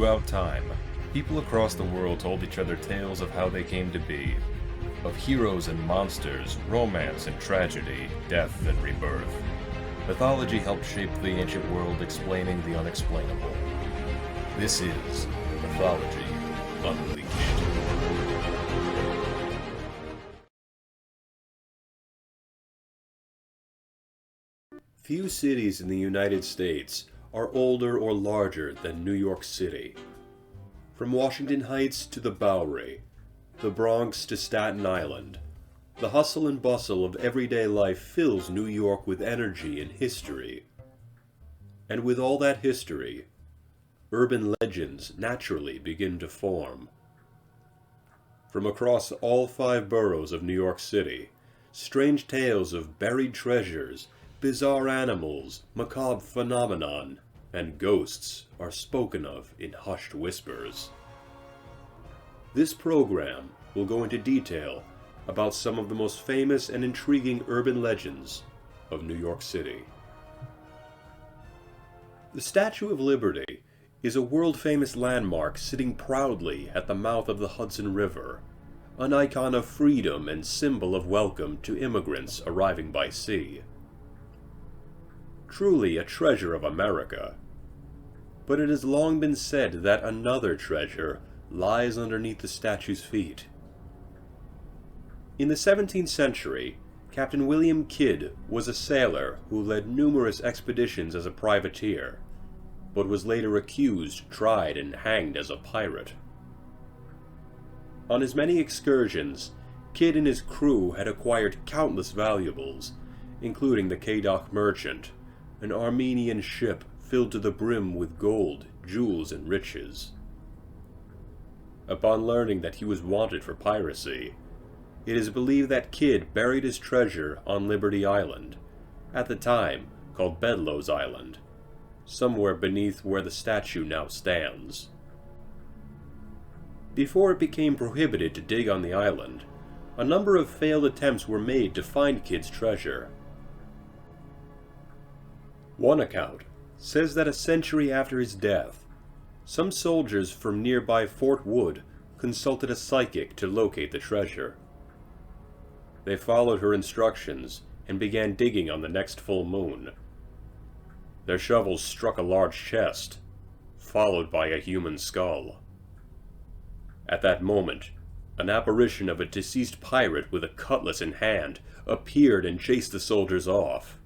Throughout time, people across the world told each other tales of how they came to be, of heroes and monsters, romance and tragedy, death and rebirth. Mythology helped shape the ancient world, explaining the unexplainable. This is Mythology Unleashed. Few cities in the United States are older or larger than New York City. From Washington Heights to the Bowery, the Bronx to Staten Island, the hustle and bustle of everyday life fills New York with energy and history. And with all that history, urban legends naturally begin to form. From across all 5 boroughs of New York City, strange tales of buried treasures, bizarre animals, macabre phenomenon, and ghosts are spoken of in hushed whispers. This program will go into detail about some of the most famous and intriguing urban legends of New York City. The Statue of Liberty is a world-famous landmark sitting proudly at the mouth of the Hudson River, an icon of freedom and symbol of welcome to immigrants arriving by sea. Truly a treasure of America. But it has long been said that another treasure lies underneath the statue's feet. In the 17th century, Captain William Kidd was a sailor who led numerous expeditions as a privateer, but was later accused, tried, and hanged as a pirate. On his many excursions, Kidd and his crew had acquired countless valuables, including the Quedagh Merchant, an Armenian ship filled to the brim with gold, jewels, and riches. Upon learning that he was wanted for piracy, it is believed that Kidd buried his treasure on Liberty Island, at the time called Bedloe's Island, somewhere beneath where the statue now stands. Before it became prohibited to dig on the island, a number of failed attempts were made to find Kidd's treasure. One account says that a century after his death, some soldiers from nearby Fort Wood consulted a psychic to locate the treasure. They followed her instructions and began digging on the next full moon. Their shovels struck a large chest, followed by a human skull. At that moment, an apparition of a deceased pirate with a cutlass in hand appeared and chased the soldiers off.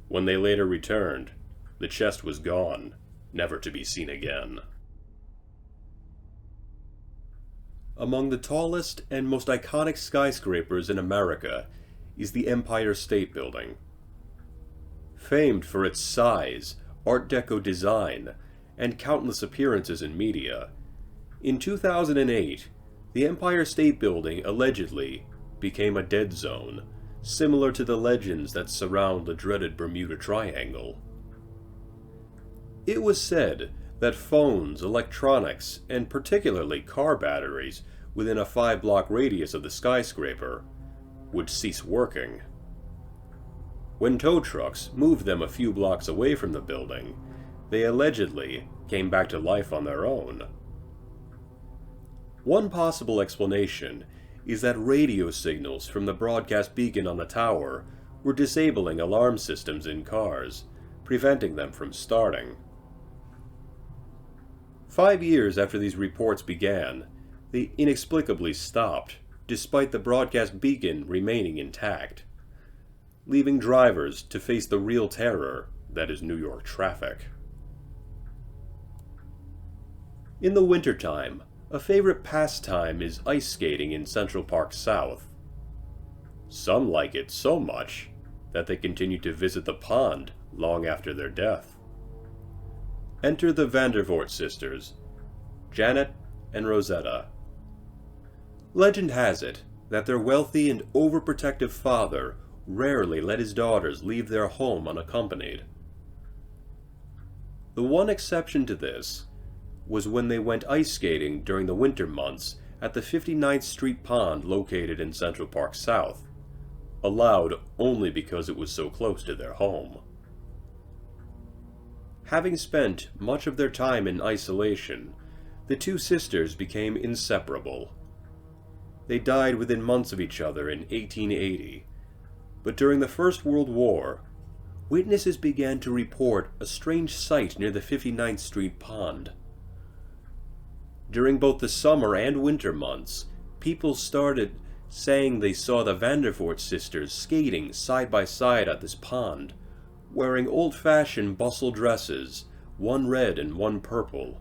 When they later returned, the chest was gone, never to be seen again. Among the tallest and most iconic skyscrapers in America is the Empire State Building. Famed for its size, Art Deco design, and countless appearances in media, in 2008, the Empire State Building allegedly became a dead zone, similar to the legends that surround the dreaded Bermuda Triangle. It was said that phones, electronics, and particularly car batteries within a 5-block radius of the skyscraper would cease working. When tow trucks moved them a few blocks away from the building, they allegedly came back to life on their own. One possible explanation is that radio signals from the broadcast beacon on the tower were disabling alarm systems in cars, preventing them from starting. 5 years after these reports began, they inexplicably stopped, despite the broadcast beacon remaining intact, leaving drivers to face the real terror that is New York traffic. In the wintertime, a favorite pastime is ice skating in Central Park South. Some like it so much that they continue to visit the pond long after their death. Enter the Voort sisters, Janet and Rosetta. Legend has it that their wealthy and overprotective father rarely let his daughters leave their home unaccompanied. The one exception to this was when they went ice skating during the winter months at the 59th Street Pond located in Central Park South, allowed only because it was so close to their home. Having spent much of their time in isolation, the two sisters became inseparable. They died within months of each other in 1880, but during the First World War, witnesses began to report a strange sight near the 59th Street Pond. During both the summer and winter months, people started saying they saw the Vandervoort sisters skating side by side at this pond, wearing old-fashioned bustle dresses, one red and one purple.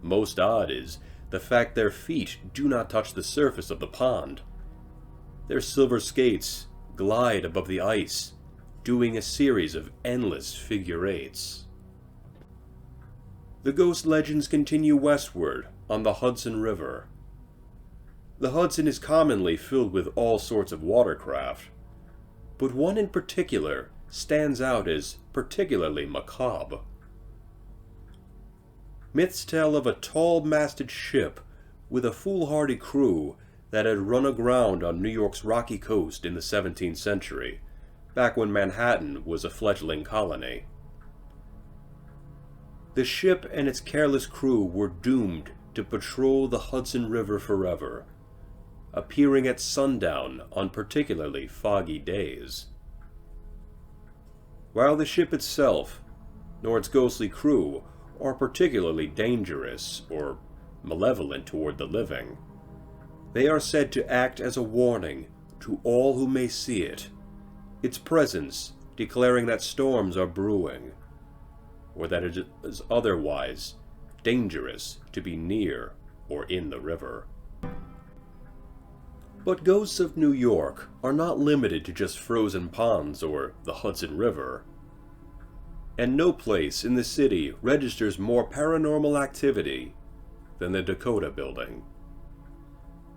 Most odd is the fact their feet do not touch the surface of the pond. Their silver skates glide above the ice, doing a series of endless figure eights. The ghost legends continue westward on the Hudson River. The Hudson is commonly filled with all sorts of watercraft, but one in particular stands out as particularly macabre. Myths tell of a tall-masted ship with a foolhardy crew that had run aground on New York's rocky coast in the 17th century, back when Manhattan was a fledgling colony. The ship and its careless crew were doomed to patrol the Hudson River forever, appearing at sundown on particularly foggy days. While the ship itself, nor its ghostly crew, are particularly dangerous or malevolent toward the living, they are said to act as a warning to all who may see it, its presence declaring that storms are brewing, or that it is otherwise dangerous to be near or in the river. But ghosts of New York are not limited to just frozen ponds or the Hudson River, and no place in the city registers more paranormal activity than the Dakota building.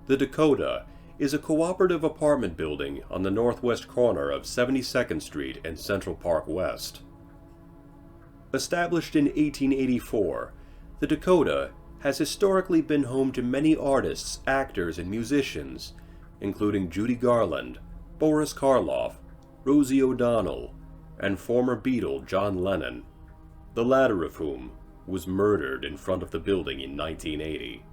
The Dakota is a cooperative apartment building on the northwest corner of 72nd Street and Central Park West. Established in 1884, the Dakota has historically been home to many artists, actors, and musicians, including Judy Garland, Boris Karloff, Rosie O'Donnell, and former Beatle John Lennon, the latter of whom was murdered in front of the building in 1980.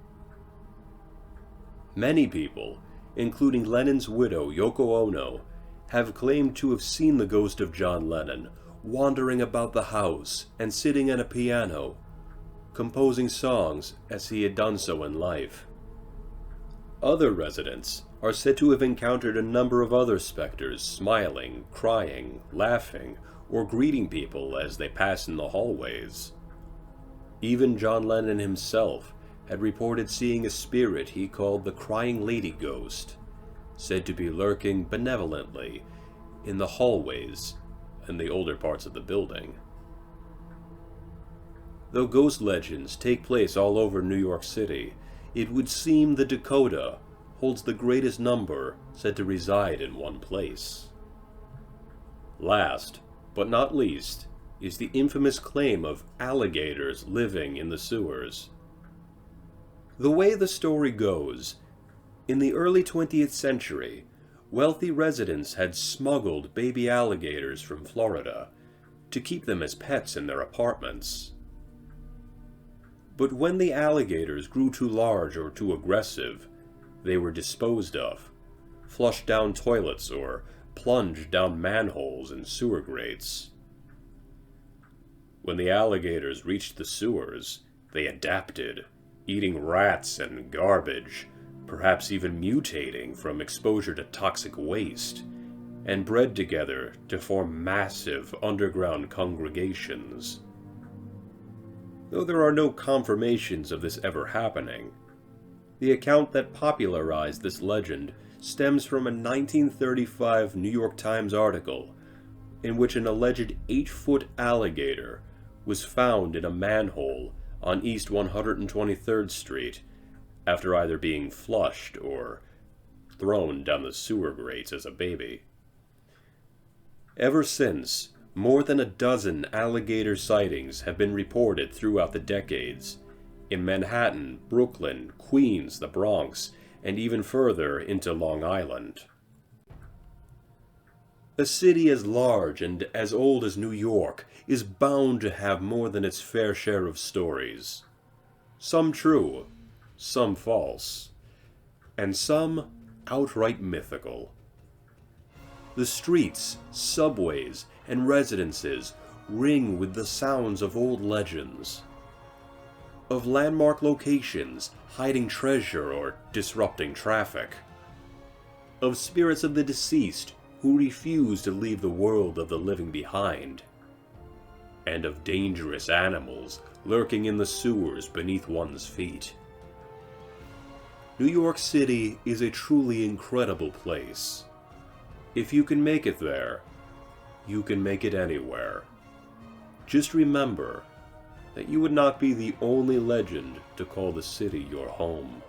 Many people, including Lennon's widow Yoko Ono, have claimed to have seen the ghost of John Lennon wandering about the house and sitting at a piano, composing songs as he had done so in life. Other residents are said to have encountered a number of other specters smiling, crying, laughing, or greeting people as they pass in the hallways. Even John Lennon himself had reported seeing a spirit he called the Crying Lady Ghost, said to be lurking benevolently in the hallways and the older parts of the building. Though ghost legends take place all over New York City, it would seem the Dakota holds the greatest number said to reside in one place. Last, but not least, is the infamous claim of alligators living in the sewers. The way the story goes, in the early 20th century, wealthy residents had smuggled baby alligators from Florida to keep them as pets in their apartments. But when the alligators grew too large or too aggressive, they were disposed of, flushed down toilets, or plunged down manholes and sewer grates. When the alligators reached the sewers, they adapted, eating rats and garbage, perhaps even mutating from exposure to toxic waste, and bred together to form massive underground congregations. Though there are no confirmations of this ever happening, the account that popularized this legend stems from a 1935 New York Times article in which an alleged 8-foot alligator was found in a manhole on East 123rd Street after either being flushed or thrown down the sewer grates as a baby. Ever since, more than a dozen alligator sightings have been reported throughout the decades, in Manhattan, Brooklyn, Queens, the Bronx, and even further into Long Island. A city as large and as old as New York is bound to have more than its fair share of stories. Some true, some false, and some outright mythical. The streets, subways, and residences ring with the sounds of old legends, of landmark locations hiding treasure or disrupting traffic, of spirits of the deceased who refuse to leave the world of the living behind, and of dangerous animals lurking in the sewers beneath one's feet. New York City is a truly incredible place. If you can make it there, you can make it anywhere. Just remember that you would not be the only legend to call the city your home.